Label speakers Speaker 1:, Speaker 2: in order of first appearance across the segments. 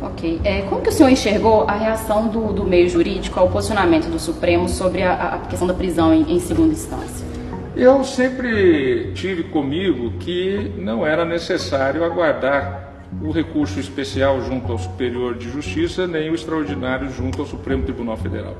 Speaker 1: Ok. Como que o senhor enxergou a reação do meio jurídico ao posicionamento do Supremo sobre a questão da prisão em segunda instância?
Speaker 2: Eu sempre tive comigo que não era necessário aguardar o recurso especial junto ao Superior de Justiça, nem o extraordinário junto ao Supremo Tribunal Federal.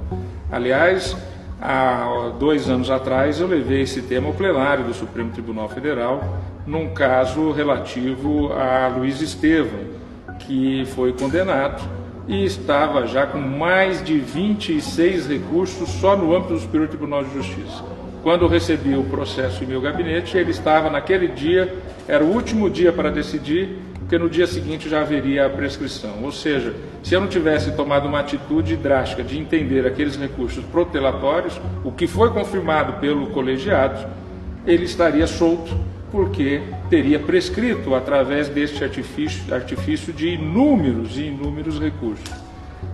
Speaker 2: Aliás, há 2 anos atrás eu levei esse tema ao plenário do Supremo Tribunal Federal, num caso relativo a Luiz Estevam, que foi condenado e estava já com mais de 26 recursos só no âmbito do Superior Tribunal de Justiça. Quando eu recebi o processo em meu gabinete, ele estava naquele dia, era o último dia para decidir, porque no dia seguinte já haveria a prescrição. Ou seja, se eu não tivesse tomado uma atitude drástica de entender aqueles recursos protelatórios, o que foi confirmado pelo colegiado, ele estaria solto, porque teria prescrito através deste artifício de inúmeros e inúmeros recursos.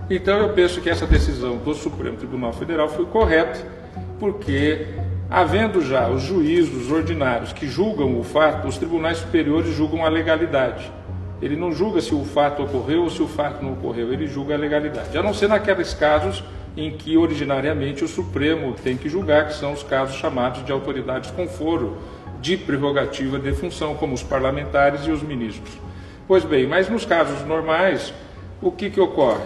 Speaker 2: Então eu penso que essa decisão do Supremo Tribunal Federal foi correta, porque havendo já os juízos ordinários que julgam o fato, os tribunais superiores julgam a legalidade. Ele não julga se o fato ocorreu ou se o fato não ocorreu, ele julga a legalidade. A não ser naqueles casos em que originariamente o Supremo tem que julgar, que são os casos chamados de autoridades com foro de prerrogativa de função, como os parlamentares e os ministros. Pois bem, mas nos casos normais, o que ocorre?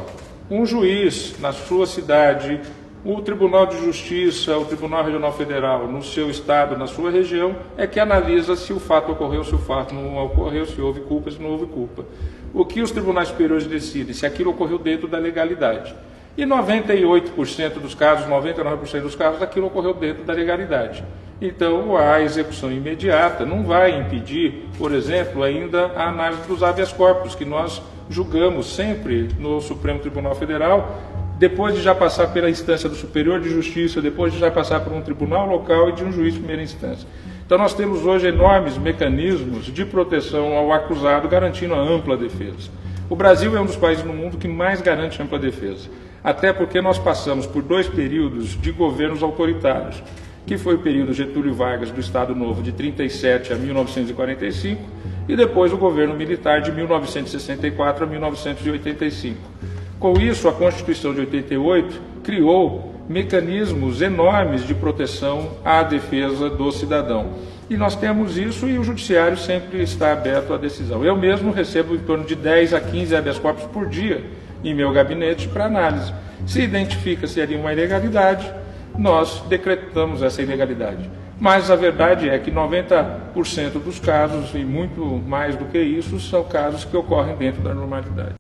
Speaker 2: Um juiz na sua cidade, o Tribunal de Justiça, o Tribunal Regional Federal, no seu estado, na sua região, é que analisa se o fato ocorreu, se o fato não ocorreu, se houve culpa, se não houve culpa. O que os tribunais superiores decidem? Se aquilo ocorreu dentro da legalidade. E 98% dos casos, 99% dos casos, aquilo ocorreu dentro da legalidade. Então, a execução imediata não vai impedir, por exemplo, ainda a análise dos habeas corpus, que nós julgamos sempre no Supremo Tribunal Federal, depois de já passar pela instância do Superior de Justiça, depois de já passar por um tribunal local e de um juiz de primeira instância. Então, nós temos hoje enormes mecanismos de proteção ao acusado, garantindo a ampla defesa. O Brasil é um dos países no mundo que mais garante ampla defesa, até porque nós passamos por 2 períodos de governos autoritários, que foi o período Getúlio Vargas do Estado Novo de 1937 a 1945 e depois o governo militar de 1964 a 1985. Com isso, a Constituição de 88 criou mecanismos enormes de proteção à defesa do cidadão. E nós temos isso e o judiciário sempre está aberto à decisão. Eu mesmo recebo em torno de 10 a 15 habeas corpus por dia em meu gabinete para análise. Se identifica-se ali uma ilegalidade, nós decretamos essa ilegalidade. Mas a verdade é que 90% dos casos, e muito mais do que isso, são casos que ocorrem dentro da normalidade.